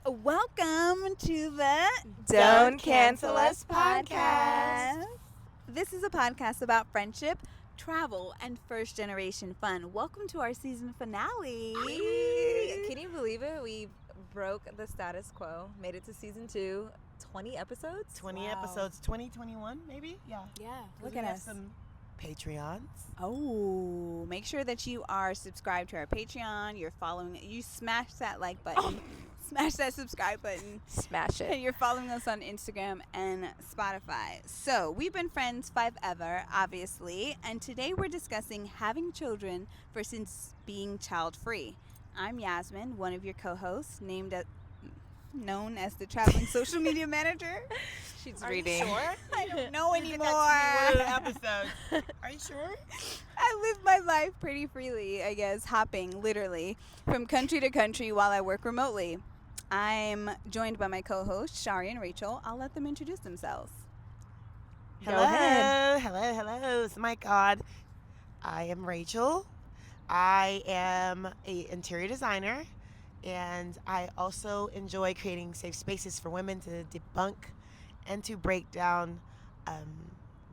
Welcome to the Don't Cancel Us podcast. This is a podcast about friendship, travel, and first generation fun. Welcome to our season finale. Can you believe it? We broke the status quo, made it to season 2, 20 episodes. 20 episodes, 2021 maybe? Yeah. Yeah, look We at have us. some Patreons. Oh, make sure that you are subscribed to our Patreon. You're following. You smash that like button. Smash that subscribe button. Smash And it. you're following us on Instagram and Spotify. So we've been friends forever, obviously, and today we're discussing having children versus being child-free. I'm Yasmine, one of your co-hosts, known as the traveling social media manager. She's Are reading. you sure? I don't know I think that should be one of the anymore. episodes. Are you sure? I live my life pretty freely, I guess, hopping literally from country to country while I work remotely. I'm joined by my co-hosts, Chari and Rachel. I'll let them introduce themselves. Go ahead. Hello. So my God, I am Rachel. I am an interior designer, and I also enjoy creating safe spaces for women to debunk and to break down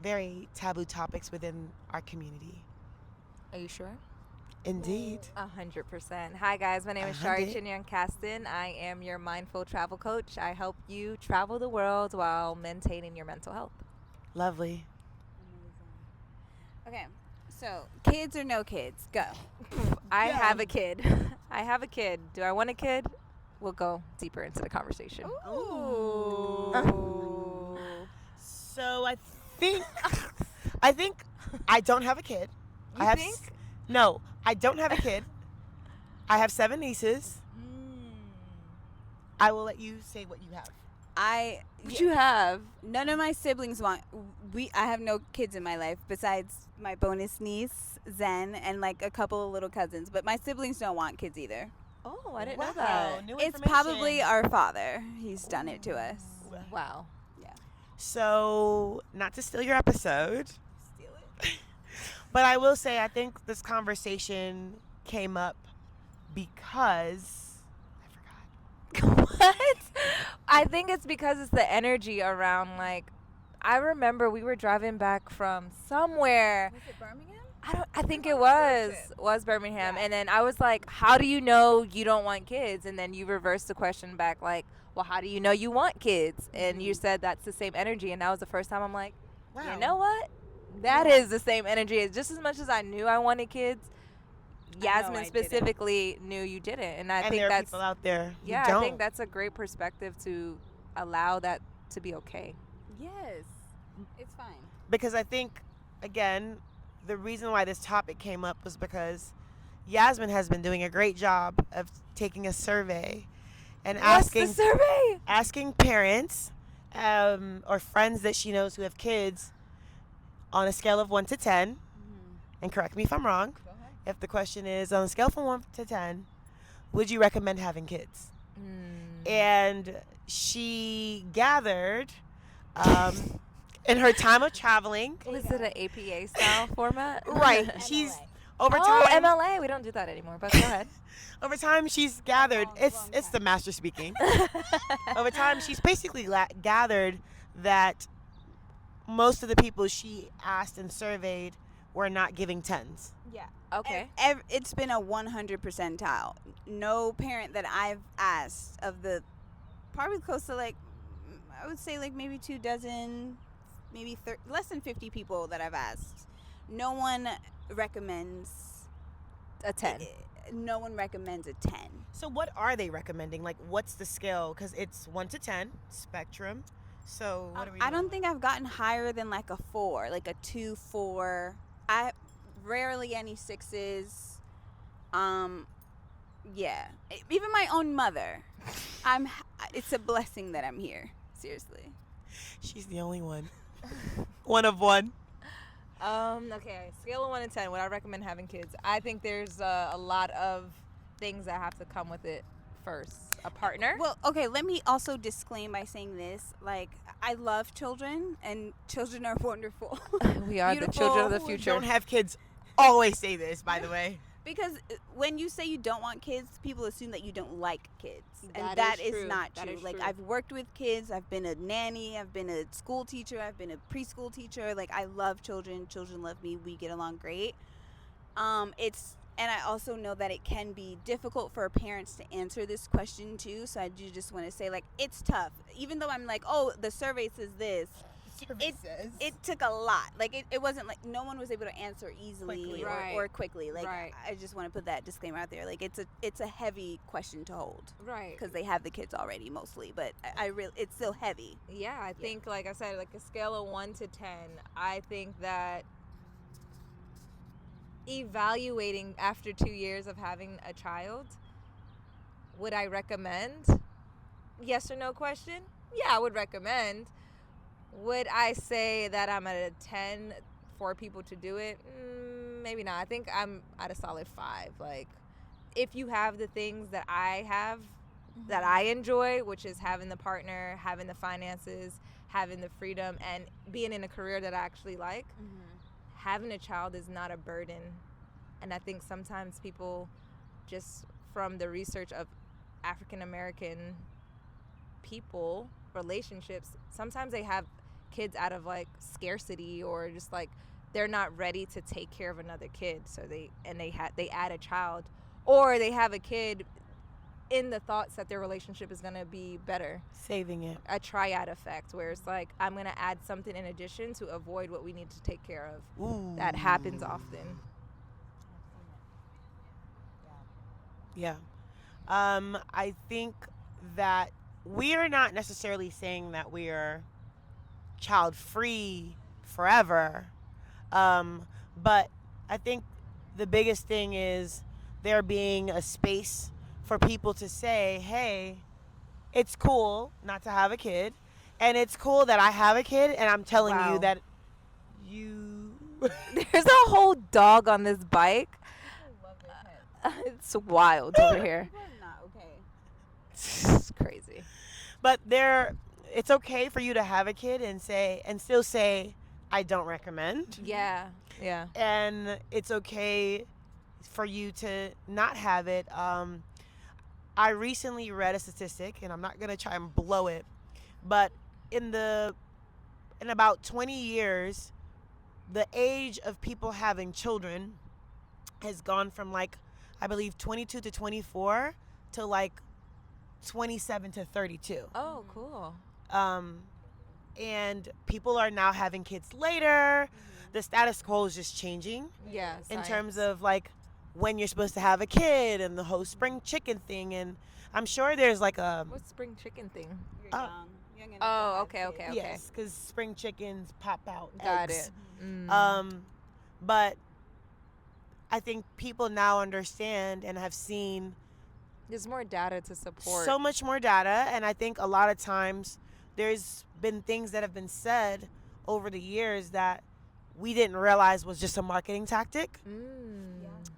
very taboo topics within our community. Are you sure? Indeed. 100%. Hi, guys. My name is Chari Chinyan-Caston. I am your mindful travel coach. I help you travel the world while maintaining your mental health. Lovely. Okay, so kids or no kids? Go. I Yeah. have a kid. I have a kid. Do I want a kid? We'll go deeper into the conversation. Ooh. So I think I don't have a kid. You I have think? No, I don't have a kid. I have 7 nieces. I will let you say what you have. What you have? None of my siblings want. I have no kids in my life besides my bonus niece Zen and like a couple of little cousins. But my siblings don't want kids either. Oh, I didn't know that. New It's information. probably our father. He's done it to us. Wow. So, not to steal your episode, Steal it. but I will say I think this conversation came up because I forgot. What? I think it's because it's the energy around, like, I remember we were driving back from somewhere. Was it Birmingham? I think it was Birmingham. Yeah. And then I was like, how do you know you don't want kids? And then you reversed the question back like, well, how do you know you want kids? And you said that's the same energy. And that was the first time I'm like, you know what? That is the same energy. It's just as much as I knew I wanted kids, I know I Yasmine didn't. specifically knew you didn't. And I And think there are that's people out there who I don't. think that's a great perspective to allow that to be okay. Yes. It's fine. Because I think, again, the reason why this topic came up was because Yasmine has been doing a great job of taking a survey and What's the survey? asking parents or friends that she knows who have kids on a scale of 1 to 10, and correct me if I'm wrong, Go ahead. if the question is on a scale from 1 to 10, would you recommend having kids? And she gathered in her time of traveling, Was it an APA style format? right, MLA. she's over Oh, time MLA. We don't do that anymore, but go ahead. over time she's gathered Long it's the time. master speaking. Over time she's basically gathered that most of the people she asked and surveyed were not giving 10s. Yeah. Okay. It's been a 100 percentile. No parent that I've asked of the probably close to like, I would say like maybe 2 dozen, maybe less than 50 people that I've asked. No one recommends A 10. No one recommends a 10. So what are they recommending? Like, what's the scale? Because it's 1 to 10 spectrum. So what are we I doing? don't think I've gotten higher than like a 4, like a 2, 4. I rarely any 6s. Yeah. Even my own mother. It's a blessing that I'm here. Seriously. She's the only one. One of one. Okay. Scale of 1 to 10. Would I recommend having kids? I think there's a lot of things that have to come with it first. A partner. Well, okay, let me also disclaim by saying this. Like, I love children, and children are wonderful. We are the children of the Beautiful. future. Don't have kids always say this, by the way. Because when you say you don't want kids, people assume that you don't like kids. And That is true. not That true. is Like, true. I've worked with kids. I've been a nanny. I've been a school teacher. I've been a preschool teacher. Like, I love children. Children love me. We get along great. And I also know that it can be difficult for parents to answer this question, too. So I do just want to say, like, it's tough. Even though I'm like, oh, the survey says this. It took a lot. Like, it wasn't like no one was able to answer easily Quickly. or quickly. Like, Right. I just want to put that disclaimer out there. Like, it's a heavy question to hold Right. because they have the kids already mostly, but I really it's still heavy. Yeah, I think, like I said, like a scale of 1 to 10, I think that evaluating after 2 years of having a child, would I recommend? Yes or no question? Yeah, I would recommend. Would I say that I'm at a 10 for people to do it? Maybe not. I think I'm at a solid 5. Like, if you have the things that I have, that I enjoy, which is having the partner, having the finances, having the freedom, and being in a career that I actually like, having a child is not a burden. And I think sometimes people, just from the research of African American people, relationships, sometimes they have kids out of like scarcity, or just like they're not ready to take care of another kid, so they add a child, or they have a kid in the thoughts that their relationship is going to be better, Saving it. a triad effect, where it's like, I'm going to add something in addition to avoid what we need to take care of. Ooh. That happens often. Yeah. I think that we are not necessarily saying that we are child free forever. But I think the biggest thing is there being a space for people to say, hey, it's cool not to have a kid. And it's cool that I have a kid, and I'm telling Wow. you that you... There's a whole dog on this bike. It's wild over here. People are not okay. It's crazy. But it's okay for you to have a kid and still say, I don't recommend. Yeah. Yeah. And it's okay for you to not have it. I recently read a statistic, and I'm not gonna try and blow it, but in about 20 years, the age of people having children has gone from, like, I believe 22 to 24 to like 27 to 32. Oh, cool. And people are now having kids later. The status quo is just changing Yeah. in terms of like when you're supposed to have a kid and the whole spring chicken thing. And I'm sure there's like a... What's spring chicken thing? You're young. Young enough to Oh, have okay, kids. okay. Yes, because spring chickens pop out Got eggs. it. Mm. But I think people now understand and have seen There's more data to support. so much more data, and I think a lot of times there's been things that have been said over the years that we didn't realize was just a marketing tactic.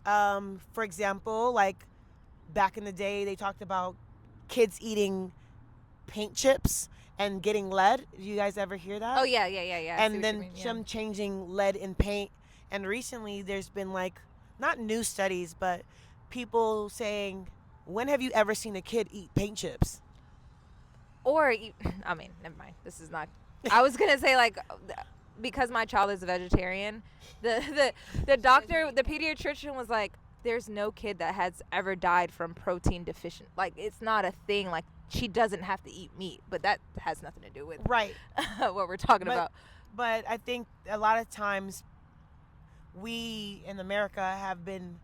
For example, like back in the day, they talked about kids eating paint chips and getting lead. Did you guys ever hear that? Oh, yeah. I see And what then you mean, yeah. some changing lead in paint. And recently there's been like, not new studies, but people saying, when have you ever seen a kid eat paint chips? Or, I mean, never mind. This is not. I was gonna say, like, because my child is a vegetarian, the doctor, the pediatrician was like, there's no kid that has ever died from protein deficient. Like, it's not a thing. Like, she doesn't have to eat meat, but that has nothing to do with Right. what we're talking about. But I think a lot of times we in America have been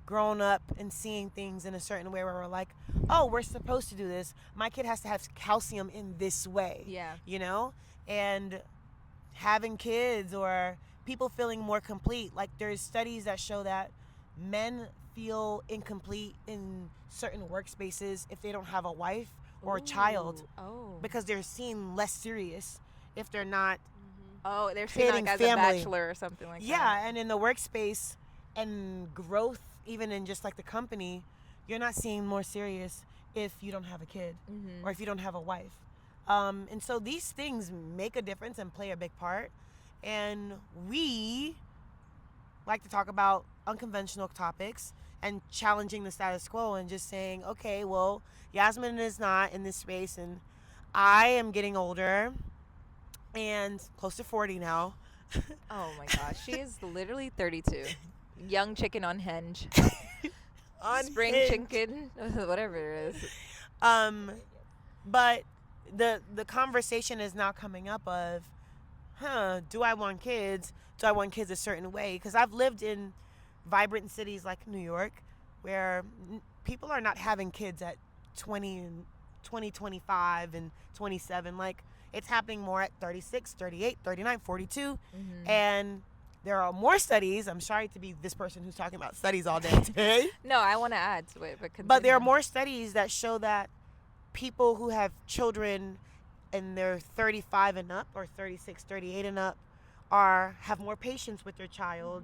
grown up and seeing things in a certain way where we're like, oh, we're supposed to do this. My kid has to have calcium in this way. Yeah. You know? And having kids or people feeling more complete. Like, there's studies that show that men feel incomplete in certain workspaces if they don't have a wife or a child, Oh. because they're seen less serious if they're not. Oh, they're seen like creating as family. a bachelor or something like that. Yeah, and in the workspace and growth, even in just like the company, you're not seeing more serious if you don't have a kid or if you don't have a wife. And so these things make a difference and play a big part. And we like to talk about unconventional topics and challenging the status quo and just saying, okay, well, Yasmine is not in this space, and I am getting older and close to 40 now. Oh my gosh, she is literally 32. Young chicken on hinge. Spring Unhinged. chicken, whatever it is. But the conversation is now coming up of, do I want kids? Do I want kids a certain way? Because I've lived in vibrant cities like New York, where people are not having kids at 20 and 20, 25 and 27. Like, it's happening more at 36, 38, 39, 42. And there are more studies. I'm sorry to be this person who's talking about studies all day today. No, I want to add to it, but continue. But there are more studies that show that people who have children and they're 35 and up, or 36, 38 and up, have more patience with their child.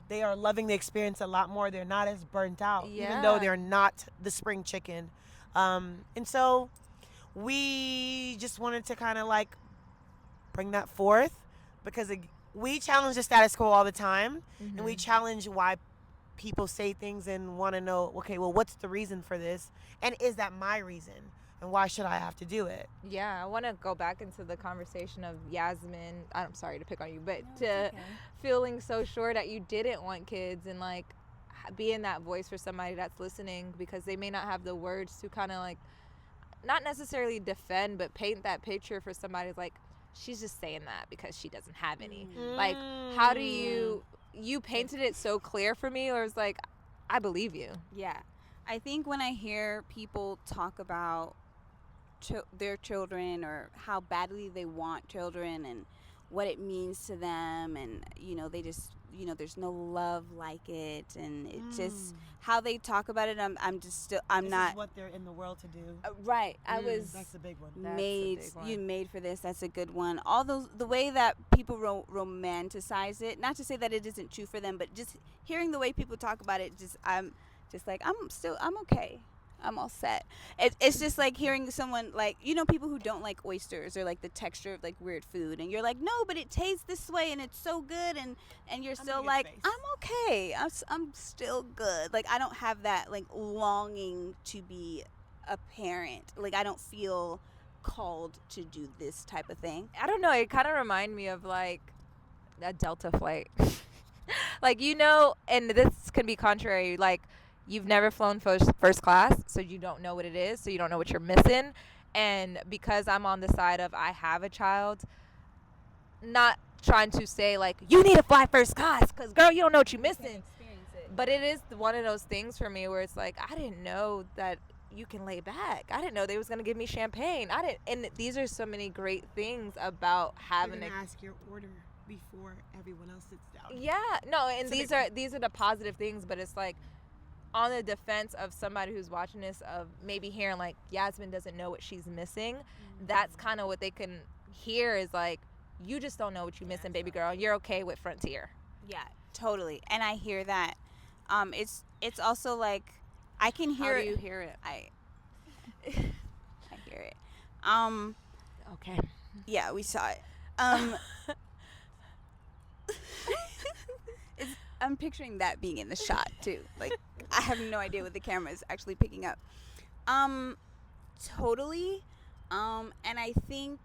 They are loving the experience a lot more. They're not as burnt out, even though they're not the spring chicken. And so we just wanted to kind of like bring that forth, because we challenge the status quo all the time, and we challenge why people say things and want to know, okay, well, what's the reason for this? And is that my reason? And why should I have to do it? Yeah, I want to go back into the conversation of Yasmine. I'm sorry to pick on you, but feeling so sure that you didn't want kids, and like being that voice for somebody that's listening, because they may not have the words to kind of like, not necessarily defend, but paint that picture for somebody like, she's just saying that because she doesn't have any. Like, how do you painted it so clear for me, or it's like, I believe you. Yeah. I think when I hear people talk about their children, or how badly they want children, and what it means to them, and they just there's no love like it, and it just how they talk about it, I'm This not is what they're in the world to do. right. I was That's a big one. made for this. That's a good one. All the way that people romanticize it, not to say that it isn't true for them, but just hearing the way people talk about it, I'm just like, I'm okay. I'm all set. It's just like hearing someone, like, people who don't like oysters, or like the texture of like weird food, and you're like, no, but it tastes this way and it's so good, and you're still like, I'm okay. I'm still good. Like, I don't have that like longing to be a parent. Like, I don't feel called to do this type of thing. I don't know. It kind of reminds me of like a Delta flight. Like, and this can be contrary, like, you've never flown first class, so you don't know what it is, so you don't know what you're missing. And because I'm on the side of I have a child, not trying to say, like, you need to fly first class because, girl, you don't know what you're missing. But it is one of those things for me where it's like, I didn't know that you can lay back. I didn't know they was going to give me champagne. And these are so many great things about having to ask your order before everyone else sits down. Yeah, no, and these are the positive things, but it's like, on the defense of somebody who's watching this, of maybe hearing like Yasmine doesn't know what she's missing, that's kind of what they can hear, is like, you just don't know what you're missing, baby girl. You're okay with Frontier. Yeah, totally. And I hear that. It's also like, I can hear How do you hear it? I hear it. Okay. Yeah, we saw it. I'm picturing that being in the shot too. Like, I have no idea what the camera is actually picking up. Totally. And I think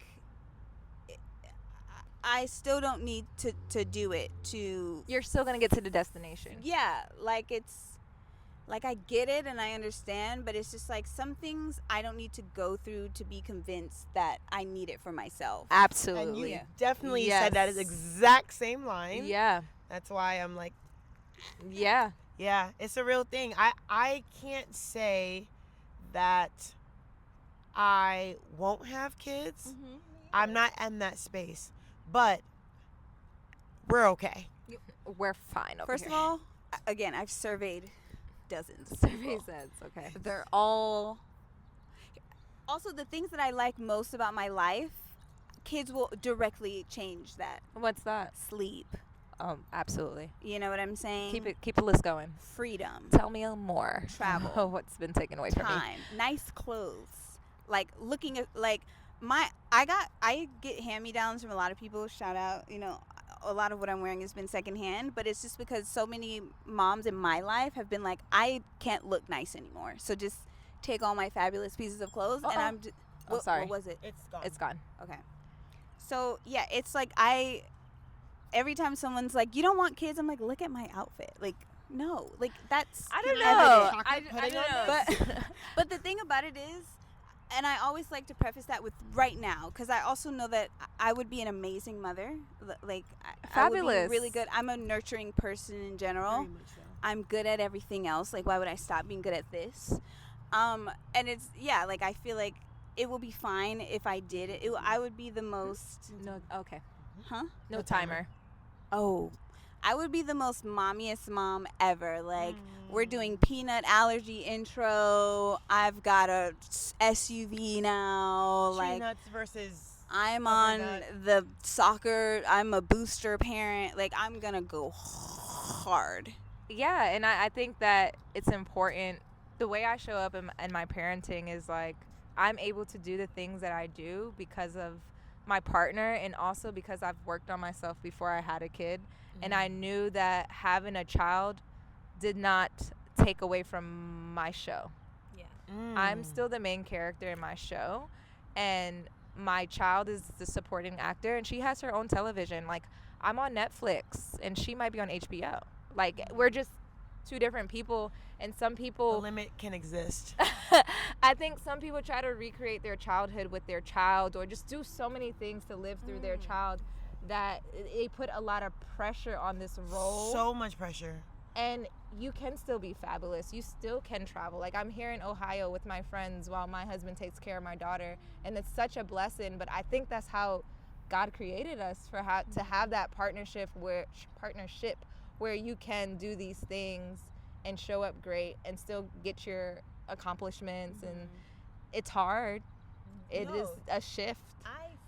I still don't need to do it to. You're still gonna get to the destination. Yeah, like, it's like, I get it and I understand, but it's just like, some things I don't need to go through to be convinced that I need it for myself. Absolutely. And you definitely said that exact same line. Yeah. That's why I'm like, yeah. Yeah, it's a real thing. I can't say that I won't have kids. I'm not in that space. But we're okay. We're fine over First here. of all, again, I've surveyed dozens of Survey people. says, okay. They're all. Also, the things that I like most about my life, kids will directly change that. What's that? Sleep. Absolutely. You know what I'm saying? Keep the list going. Freedom. Tell me more. Travel. What's been taken away from me? Time. Nice clothes. Like, looking at, like, I get hand-me-downs from a lot of people. Shout out, a lot of what I'm wearing has been secondhand, but it's just because so many moms in my life have been like, I can't look nice anymore, so just take all my fabulous pieces of clothes. And I'm just, sorry. what was it? It's gone. It's gone. Okay. So yeah, it's like every time someone's like, you don't want kids, I'm like, look at my outfit. Like, no, like that's I don't evident. know. I don't know. But the thing about it is, and I always like to preface that with right now, because I also know that I would be an amazing mother. Like, I would Fabulous. be really good. I'm a nurturing person in general. Very much so. I'm good at everything else. Like, why would I stop being good at this? And it's, yeah, like, I feel like it will be fine if I did it. I would be the most... No. Okay. Huh? No timer. Oh, I would be the most mommiest mom ever. Like, we're doing peanut allergy intro. I've got a SUV now. Tree Like, nuts versus. I'm on nut. the soccer. I'm a booster parent. Like, I'm going to go hard. Yeah, and I think that it's important. The way I show up in my parenting is like I'm able to do the things that I do because of my partner, and also because I've worked on myself before I had a kid. And I knew that having a child did not take away from my show. Yeah. I'm still the main character in my show, and my child is the supporting actor, and she has her own television. Like, I'm on Netflix and she might be on HBO. Like, we're just two different people, and some The people limit can exist. I think some people try to recreate their childhood with their child, or just do so many things to live through their child, that they put a lot of pressure on this role. So much pressure. And you can still be fabulous. You still can travel. Like, I'm here in Ohio with my friends while my husband takes care of my daughter, and it's such a blessing. But I think that's how God created us, for how to have that partnership where you can do these things and show up great and still get your accomplishments. And it's hard. It is a shift.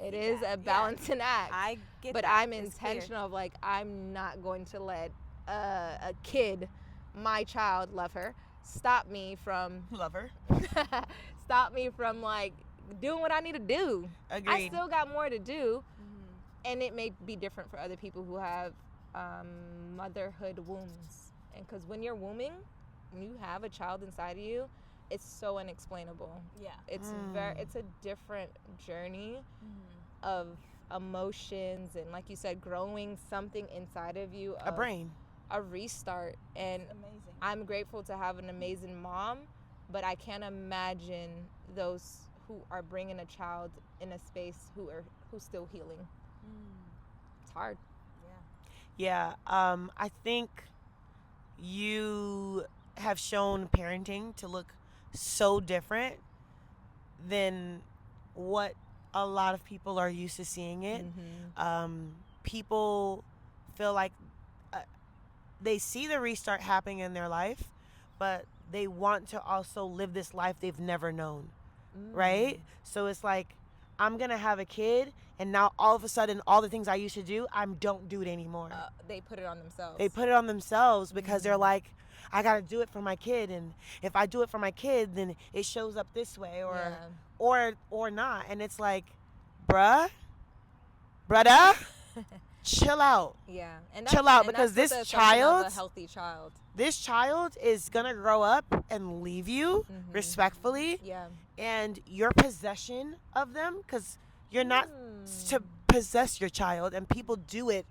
It is a balancing act. I get But that. I'm It's clear. intentional of, like, I'm not going to let a kid, my child, love her, stop me from Lover. like doing what I need to do. Agreed. I still got more to do, and it may be different for other people who have motherhood wombs. And because when you're wombing, when you have a child inside of you, it's so unexplainable. Yeah. It's it's a different journey of emotions, and, like you said, growing something inside of you, A brain. a restart. And Amazing. I'm grateful to have an amazing mom, but I can't imagine those who are bringing a child in a space who's still healing. It's hard. Yeah. I think you have shown parenting to look so different than what a lot of people are used to seeing it. People feel like they see the restart happening in their life, but they want to also live this life they've never known, right? So it's like, I'm gonna have a kid, and now all of a sudden, all the things I used to do, I don't do it anymore. They put it on themselves. They put it on themselves because they're like, I gotta do it for my kid, and if I do it for my kid, then it shows up this way, or not. And it's like, brother, chill out. Yeah, and Chill out, and because that's this the assumption of child- a healthy child. This child is gonna grow up and leave you respectfully, Yeah. and your possession of them, because you're not to possess your child, and people do it.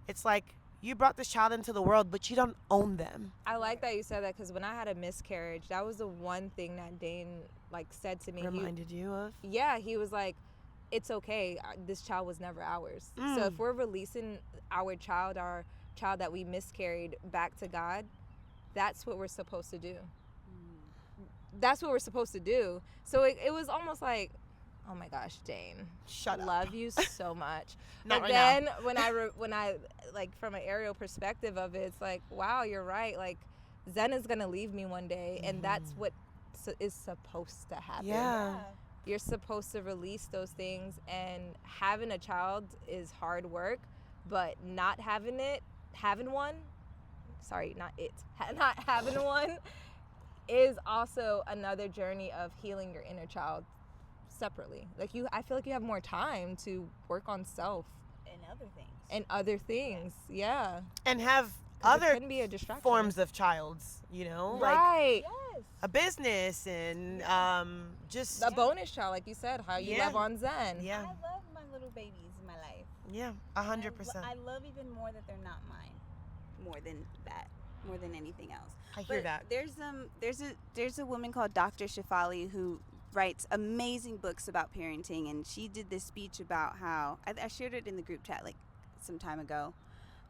It's like, you brought this child into the world, but you don't own them. I like that you said that, because when I had a miscarriage, that was the one thing that Dane said to me. Reminded you of? He was like, it's okay. This child was never ours. So if we're releasing our child that we miscarried, back to God, that's what we're supposed to do. That's what we're supposed to do. So it was almost like, oh my gosh, Dane, Shut up. love you so much. Not But right then now. when I like, from an aerial perspective of it, it's like, wow, you're right. Like, Zen is gonna leave me one day, and that's what is supposed to happen. Yeah. You're supposed to release those things, and having a child is hard work, but not having one is also another journey of healing your inner child separately. Like, I feel like you have more time to work on self. And other things, yeah. And have 'Cause it other can be a distraction. forms of childs, you know, Right. Yes. a business and just The bonus child, like you said, how you Yeah. love on Zen. yeah, I love my little babies in my life. yeah, I 100%. love even more that they're not mine. More than that. More than anything else. I hear But that. there's a woman called Dr. Shefali who writes amazing books about parenting, and she did this speech about how I shared it in the group chat like some time ago.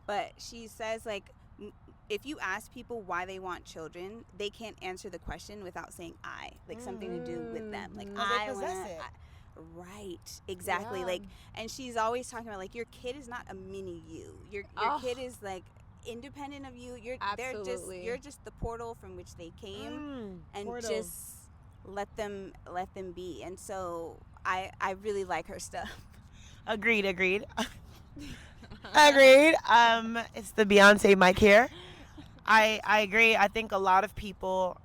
But she says like if you ask people why they want children, they can't answer the question without saying I, like something to do with them. Like Mm. 'Cause they I possess wanna, it. right, exactly. Yeah. Like, and she's always talking about like your kid is not a mini you. Your Oh. kid is like independent of you. Absolutely. You're just the portal from which they came, and portals. just let them be. And so I really like her stuff. Agreed. Agreed. It's the Beyonce mic here. I agree. I think a lot of people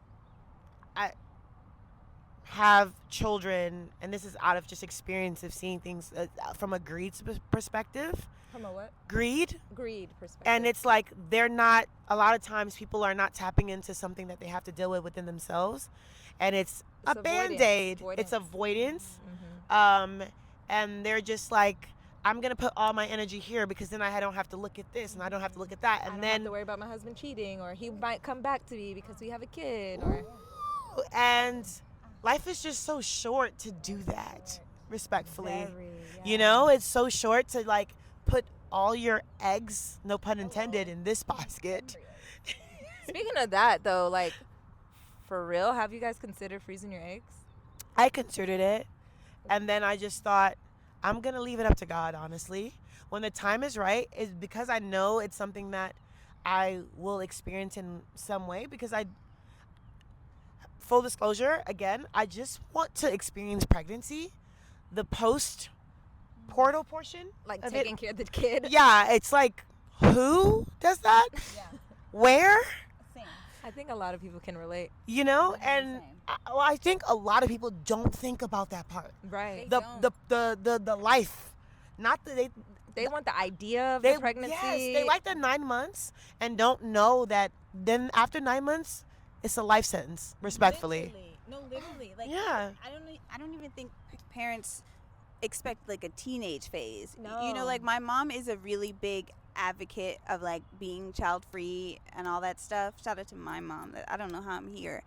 have children, and this is out of just experience of seeing things from a greed perspective. From a what? Greed. Greed perspective. And it's like they're not, a lot of times people are not tapping into something that they have to deal with within themselves. And it's a avoidance. Band-Aid. It's avoidance. And they're just like, I'm going to put all my energy here because then I don't have to look at this and I don't have to look at that. I And don't then have to worry about my husband cheating, or he might come back to me because we have a kid. Or and life is just so short to do that, respectfully. Very, You know, it's so short to like put all your eggs, no pun intended, in this basket. Speaking of that, though, like, for real, have you guys considered freezing your eggs? I considered it, and then I just thought, I'm going to leave it up to God, honestly. When the time is right, is because I know it's something that I will experience in some way, because full disclosure, again, I just want to experience pregnancy, the post-portal portion. Like of taking care of the kid? Yeah, it's like, who does that? Yeah. Where? Same. I think a lot of people can relate. You know, 100%. and I think a lot of people don't think about that part. Right. The life, not that They want the idea of they the pregnancy. Yes, they like the 9 months and don't know that then after 9 months, it's a life sentence. Respectfully. Literally. Like, Yeah. I don't even think parents expect like a teenage phase. No. You know, like my mom is a really big advocate of like being child free and all that stuff. Shout out to my mom. That I don't know how I'm here,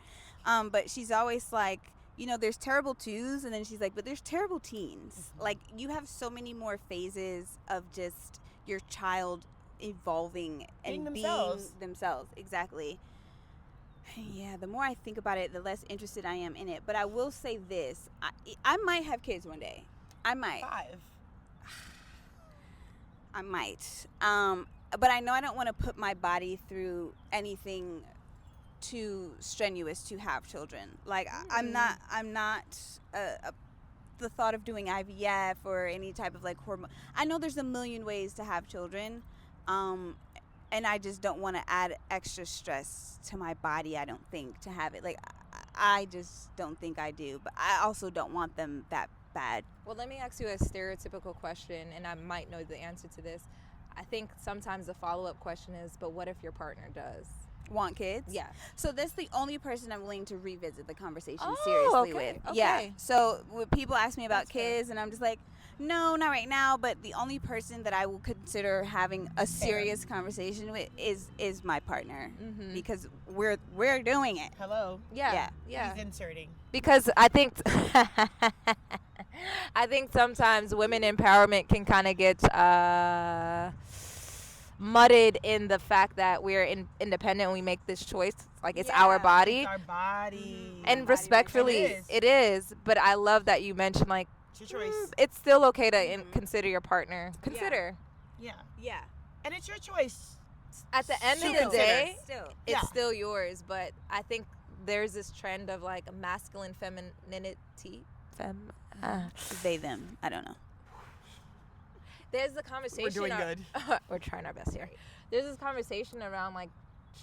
but she's always like, you know, there's terrible twos, and then she's like, but there's terrible teens. Like you have so many more phases of just your child evolving and Being being themselves. themselves. Exactly. Yeah, the more I think about it, the less interested I am in it. But I will say this: I might have kids one day. I might. 5. I might. But I know I don't want to put my body through anything too strenuous to have children. Like I'm not the thought of doing IVF or any type of like hormone. I know there's a million ways to have children. And I just don't want to add extra stress to my body, I don't think, to have it. Like I just don't think I do, but I also don't want them that bad. Well, let me ask you a stereotypical question, and I might know the answer to this. I think sometimes the follow-up question is, but what if your partner does? Want kids? Yeah. So that's the only person I'm willing to revisit the conversation Oh, seriously okay, with. Yeah. okay. So when people ask me about That's fair. kids, and I'm just like, no, not right now. But the only person that I will consider having a serious conversation with is my partner, Mm-hmm. because we're doing it. Hello. Yeah. He's inserting. Because I think I think sometimes women empowerment can kind of get mudded in the fact that we're independent and we make this choice. Like it's our Yeah, body. It's our body. And body respectfully, It it is. But I love that you mentioned like It's your choice. it's still okay to Mhm. consider your partner. Consider. Yeah. Yeah. And it's your choice. At the end Still of the day, Still. it's Yeah. still yours. But I think there's this trend of like masculine femininity. They them. I don't know. There's the conversation. We're doing good. We're trying our best here. There's this conversation around like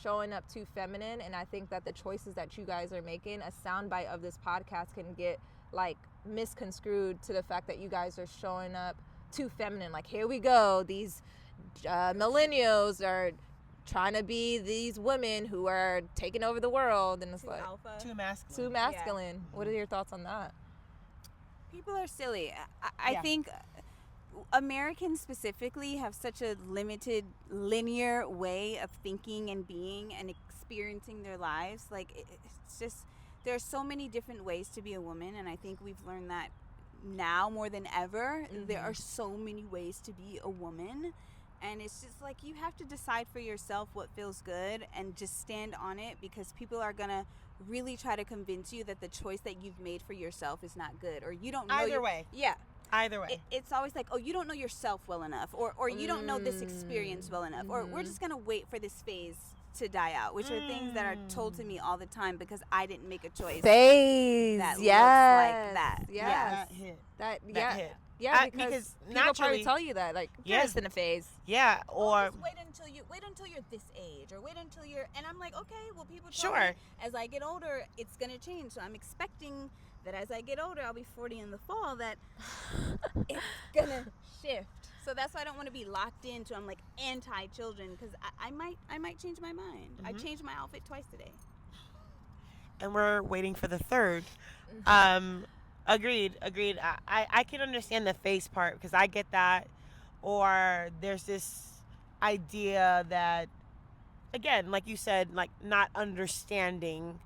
showing up too feminine, and I think that the choices that you guys are making, a soundbite of this podcast can get like misconstrued to the fact that you guys are showing up too feminine. Like, here we go. These millennials are trying to be these women who are taking over the world, and it's Too like alpha. Too masculine. too masculine. What are your thoughts on that? People are silly. I think Americans specifically have such a limited linear way of thinking and being and experiencing their lives. Like, it's just, there are so many different ways to be a woman, and I think we've learned that now more than ever. There are so many ways to be a woman, and it's just like you have to decide for yourself what feels good and just stand on it, because people are gonna really try to convince you that the choice that you've made for yourself is not good, or you don't know Either way. Yeah. Either way. It's always like, oh, you don't know yourself well enough, or you don't know this experience well enough, or we're just gonna wait for this phase to die out, which are things that are told to me all the time because I didn't make a choice Phase. that looks Yes. like that. Yes. That hit. That That hit. Yeah, Because because people naturally- probably tell you that, like, you're Yeah. just in a phase. Yeah, Or or just wait until you're this age, or wait until you're, and I'm like, okay, well, people tell Sure. me as I get older it's gonna change, so I'm expecting that as I get older, I'll be 40 in the fall, that it's gonna shift. So that's why I don't want to be locked into, I'm like anti-children, because I might change my mind. I changed my outfit twice today. and we're waiting for the third. Agreed. I can understand the face part because I get that. Or there's this idea that, again, like you said, like not understanding.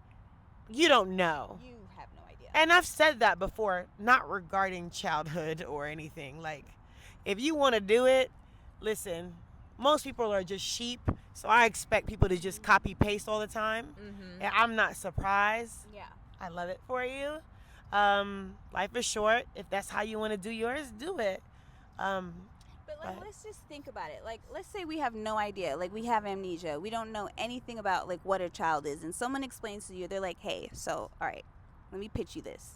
You don't know. You have no idea. And I've said that before, not regarding childhood or anything. Like, if you want to do it, listen, most people are just sheep. So I expect people to just copy paste all the time. And I'm not surprised. Yeah. I love it for you. Life is short. If that's how you want to do yours, do it. But like, But- let's just think about it. Like, let's say we have no idea. Like, we have amnesia. We don't know anything about like what a child is, and someone explains to you. They're like, "Hey, so all right, let me pitch you this.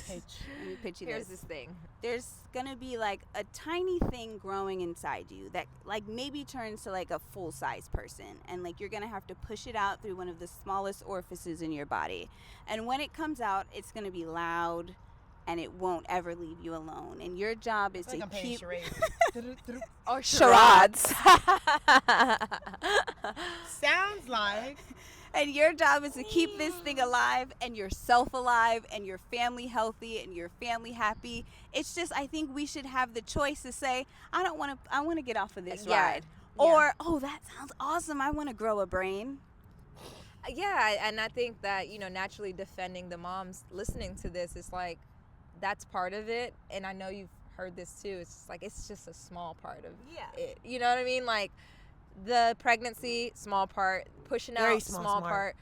Let me pitch you Here's this. this thing. There's gonna be like a tiny thing growing inside you that like maybe turns to like a full-size person, and like you're gonna have to push it out through one of the smallest orifices in your body, and when it comes out, it's gonna be loud, and it won't ever leave you alone. And your job is to keep Or charades. Sounds like. And your job is to keep this thing alive, and yourself alive, and your family healthy, and your family happy. It's just, I think we should have the choice to say, I want to get off of this ride. Or, oh, that sounds awesome, I want to grow a brain. Yeah, and I think that, naturally defending the moms listening to this is like, that's part of it. And I know you've heard this too. It's just like, it's just a small part of it. You know what I mean? Like, the pregnancy, small part. Pushing Very out, small small part. part.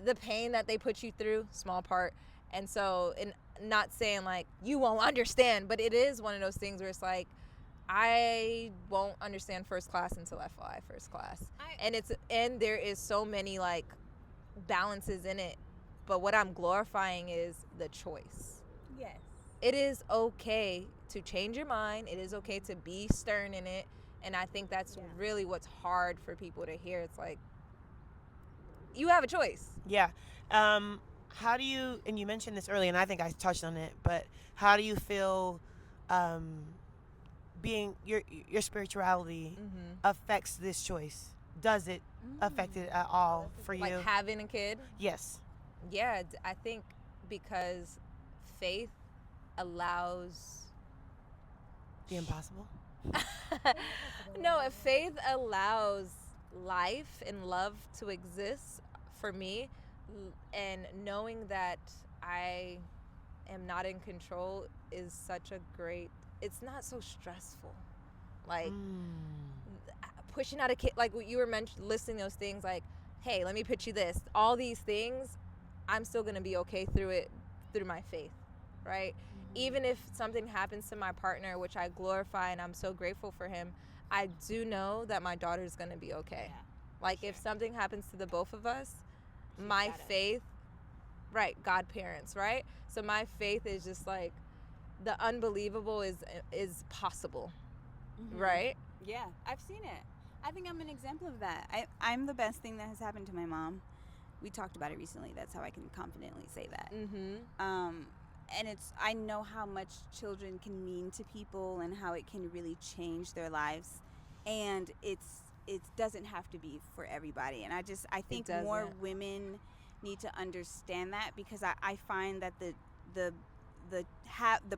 The pain that they put you through, small part. And so, and not saying like, you won't understand, but it is one of those things where it's like, I won't understand first class until I fly first class. And there is so many like balances in it, but what I'm glorifying is the choice. Yes. It is okay to change your mind. It is okay to be stern in it. And I think that's really what's hard for people to hear. It's like, you have a choice. Yeah. How do you, and you mentioned this earlier, and I think I touched on it, but how do you feel being, your spirituality affects this choice? Does it affect it at all for you? Like having a kid. Yes. Yeah, I think because faith allows The impossible? no, if faith allows life and love to exist for me, and knowing that I am not in control is such a great, it's not so stressful. Like pushing out a kid, like what you were listing those things, like, hey, let me pitch you this, all these things, I'm still gonna be okay through it, through my faith, right? Even if something happens to my partner, which I glorify and I'm so grateful for him, I do know that my daughter's gonna be okay. Like, if something happens to the both of us, my faith, right, godparents, right? So my faith is just like, the unbelievable is possible, right? Yeah, I've seen it. I think I'm an example of that. I'm the best thing that has happened to my mom. We talked about it recently. That's how I can confidently say that. and I know how much children can mean to people and how it can really change their lives, and it doesn't have to be for everybody. And I think more women need to understand that, because I find that the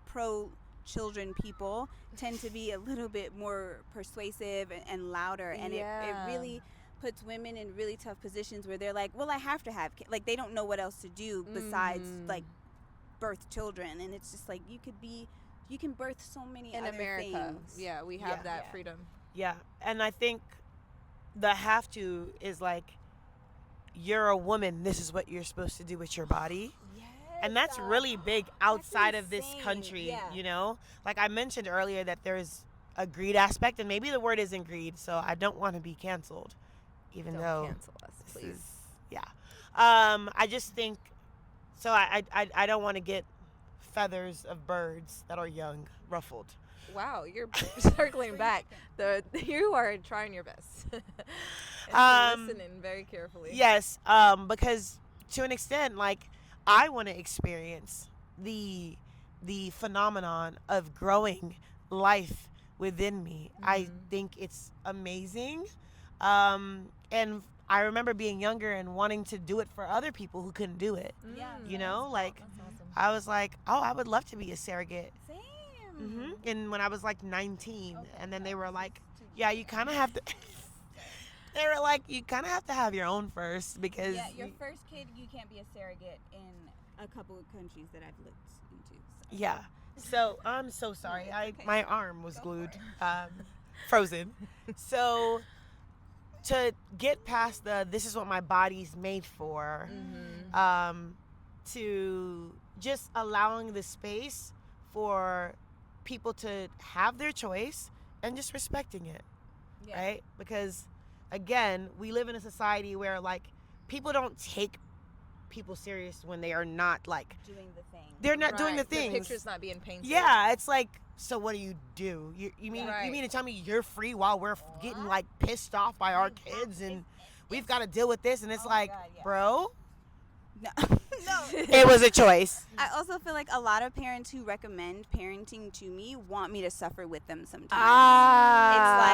pro children people tend to be a little bit more persuasive and louder, and it really puts women in really tough positions where they're like, well, I have to have kids. Like, they don't know what else to do besides like birth children. And it's just like, you can birth so many in other America things. Yeah, we have that freedom. Yeah. And I think the have to is like, you're a woman, this is what you're supposed to do with your body. And that's really big outside of this country, you know? Like I mentioned earlier that there's a greed aspect, and maybe the word isn't greed, so I don't want to be canceled, even though cancel us, please. I just think, so I don't want to get feathers of birds that are young ruffled. Wow, you're circling back. You are trying your best. And listening very carefully. Yes, because to an extent, like, I want to experience the phenomenon of growing life within me. I think it's amazing. And I remember being younger and wanting to do it for other people who couldn't do it. You know, like, awesome. I was like, oh, I would love to be a surrogate. Same. And when I was like 19, and then they were like, yeah, you kind of have to. They were like, you kind of have to have your own first, because your first kid, you can't be a surrogate in a couple of countries that I've looked into. So. Yeah. So I'm so sorry. Okay. My arm was glued, frozen. So to get past this is what my body's made for, to just allowing the space for people to have their choice and just respecting it, right? Because again, we live in a society where like people don't take people serious when they are not like doing the thing. They're not doing the The things. picture's not being painted. Yeah, it's like, so what do? You mean you mean to tell me you're free while we're getting like pissed off by our kids and we've got to deal with this? And it's like, bro, No. it was a choice. I also feel like a lot of parents who recommend parenting to me want me to suffer with them sometimes. It's like,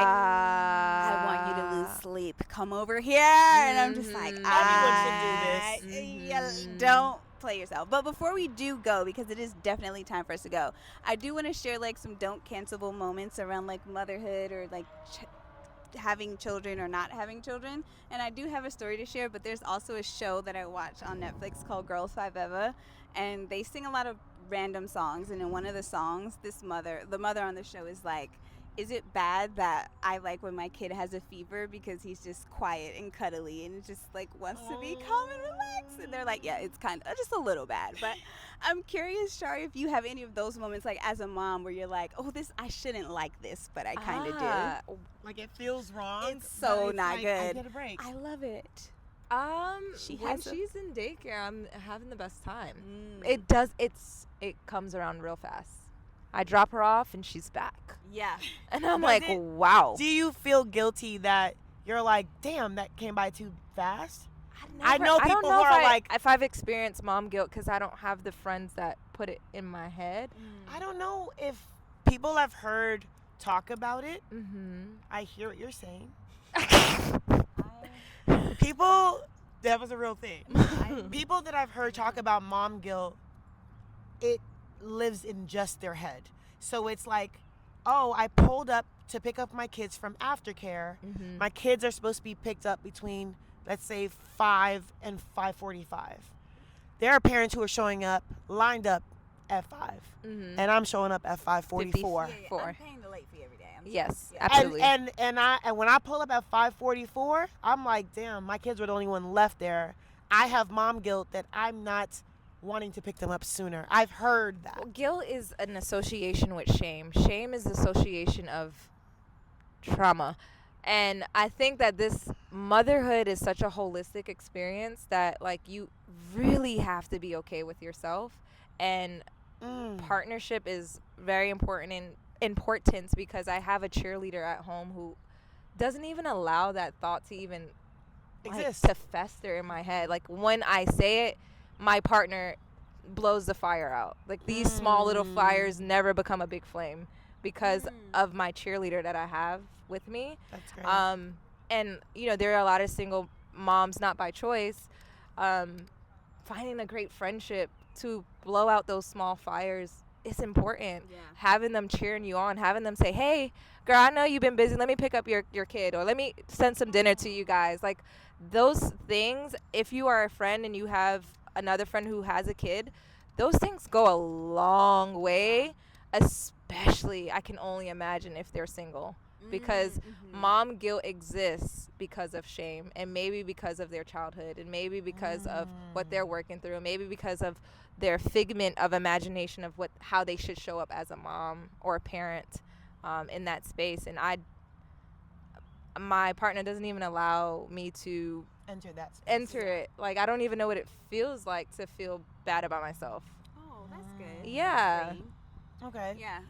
I want you to lose sleep. Come over here. And I'm just like, Everyone should do this. Yeah, don't play yourself. But before we do go, because it is definitely time for us to go, I do want to share like some don't cancelable moments around like motherhood or like having children or not having children. And I do have a story to share, but there's also a show that I watch on Netflix called Girls 5 Eva, and they sing a lot of random songs. And in one of the songs, the mother on the show is like, is it bad that I like when my kid has a fever because he's just quiet and cuddly and just like wants to be calm and relaxed? And they're like, yeah, it's kind of just a little bad. But I'm curious, Chari, if you have any of those moments like as a mom where you're like, oh, I shouldn't like this, but I kind of do. Like it feels wrong. It's so but not like, good. I get a break. I love it. When she's in daycare, I'm having the best time. Mm. It comes around real fast. I drop her off and she's back. Yeah. And I'm like, wow. Do you feel guilty that you're like, damn, that came by too fast? I know people who are like, if I've experienced mom guilt because I don't have the friends that put it in my head. I don't know if people have heard talk about it. I hear what you're saying. People, that was a real thing. People that I've heard talk about mom guilt, it lives in just their head. So it's like, oh, I pulled up to pick up my kids from aftercare. My kids are supposed to be picked up between, let's say, 5 and 5:45. There are parents who are showing up, lined up at 5, and I'm showing up at 5:44. I'm paying the late fee every day. Yes, absolutely. And when I pull up at 5:44, I'm like, damn, my kids were the only one left there. I have mom guilt that I'm not wanting to pick them up sooner. I've heard that. Well, guilt is an association with shame. Shame is association of trauma. And I think that this motherhood is such a holistic experience that like you really have to be okay with yourself. And partnership is very important in importance because I have a cheerleader at home who doesn't even allow that thought to even exist, to fester in my head. Like when I say it, my partner blows the fire out. Like these small little fires never become a big flame because of my cheerleader that I have with me. That's great. And you know, there are a lot of single moms, not by choice, finding a great friendship to blow out those small fires is important. Yeah. Having them cheering you on, having them say, hey girl, I know you've been busy, let me pick up your kid, or let me send some dinner to you guys. Like those things, if you are a friend and you have another friend who has a kid, those things go a long way, especially I can only imagine if they're single, because mom guilt exists because of shame, and maybe because of their childhood, and maybe because of what they're working through, maybe because of their figment of imagination of how they should show up as a mom or a parent in that space. And my partner doesn't even allow me to enter it. Like I don't even know what it feels like to feel bad about myself. Oh, that's good. Yeah. That's great. Okay. Yeah.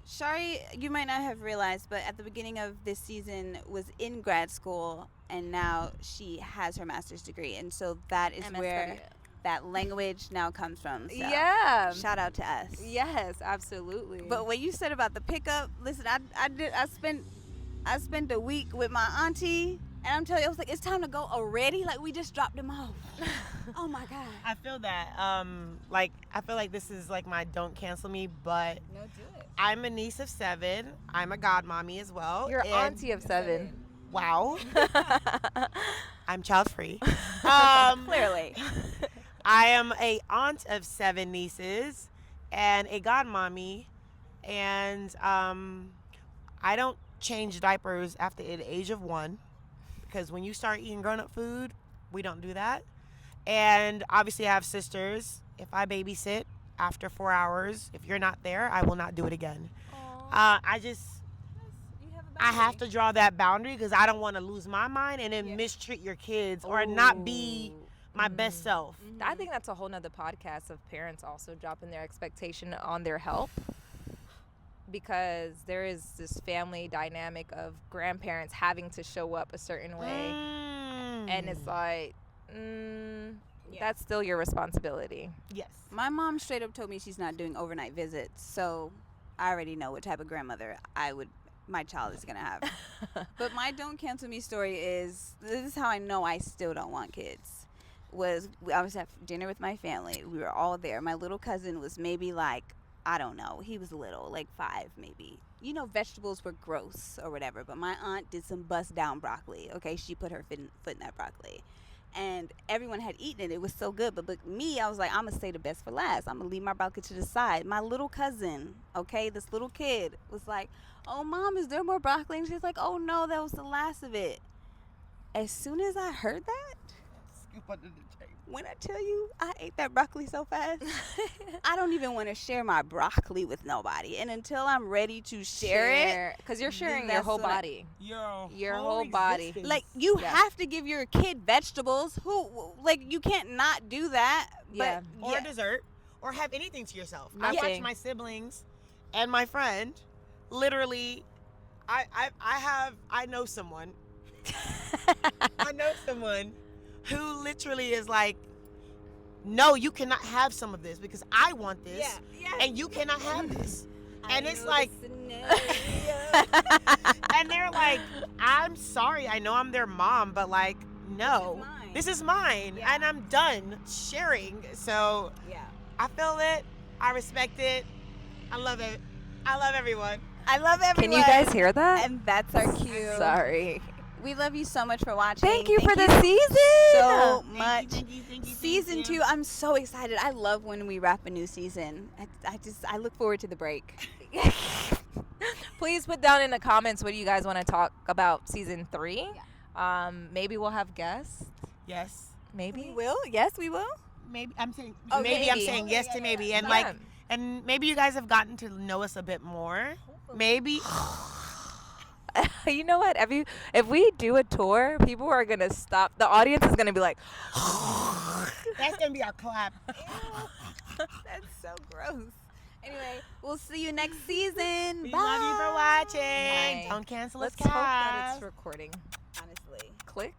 Chari, you might not have realized, but at the beginning of this season was in grad school, and now she has her master's degree, and so that is where that language now comes from. So Yeah. shout out to us. Yes, absolutely. But what you said about the pickup, listen, I spent a week with my auntie, and I'm telling you, I was like, it's time to go already. Like we just dropped him off. Oh my god. I feel that. I feel like this is like my don't cancel me, but No, do it. I'm a niece of 7. I'm a godmommy as well. You're and- auntie of 7. Wow. I'm child free. Clearly. I am a aunt of 7 nieces and a godmommy, and I don't change diapers after the age of 1, because when you start eating grown-up food, we don't do that. And obviously I have sisters. If I babysit after 4 hours, if you're not there, I will not do it again. I have to draw that boundary because I don't want to lose my mind and then mistreat your kids or not be my best self. I think that's a whole nother podcast of parents also dropping their expectation on their help, because there is this family dynamic of grandparents having to show up a certain way, and it's like, that's still your responsibility. Yes. My mom straight up told me she's not doing overnight visits, so I already know what type of grandmother my child is gonna have. But my don't cancel me story is, this is how I know I still don't want kids. I was at dinner with my family. We were all there. My little cousin was maybe like, I don't know, he was little, like 5 maybe. You know, vegetables were gross or whatever, but my aunt did some bust down broccoli. Okay, she put her foot in that broccoli. And everyone had eaten it. It was so good. But me, I was like, I'm going to save the best for last. I'm going to leave my broccoli to the side. My little cousin, okay, this little kid was like, oh, Mom, is there more broccoli? And she's like, oh, no, that was the last of it. As soon as I heard that, Scoop under the table. when I tell you I ate that broccoli so fast, I don't even want to share my broccoli with nobody. And until I'm ready to share it, because you're sharing then your whole that's what I- body. Your whole body. existence. like, you Yeah. have to give your kid vegetables. You can't not do that. Yeah. But or dessert, or have anything to yourself. I watch Nothing. my siblings and my friend. Literally, I know someone. I know someone who literally is like, no, you cannot have some of this because I want this, and you cannot have this. And it's like, and they're like, I'm sorry, I know I'm their mom, but like, no, this is mine, Yeah. and I'm done sharing. So yeah. I feel it, I respect it, I love it, I love everyone. I love everyone. Can you guys hear that? And that's our cue. Sorry. We love you so much for watching. Thank you for the season. so much. Thank you. Season 2, I'm so excited. I love when we wrap a new season. I look forward to the break. Please put down in the comments what you guys want to talk about season 3. Maybe we'll have guests. Yes. Maybe. will. Yes, we will. Maybe I'm saying Oh, maybe I'm maybe. saying yes to maybe, and Yeah. like, and maybe you guys have gotten to know us a bit more. Maybe. You know what? If we do a tour, people are gonna stop. The audience is gonna be like, That's gonna be our clap. That's so gross. Anyway, we'll see you next season. We Bye. love you for watching. Bye. Don't cancel us, let's hope that cast. it's recording. Honestly. Click.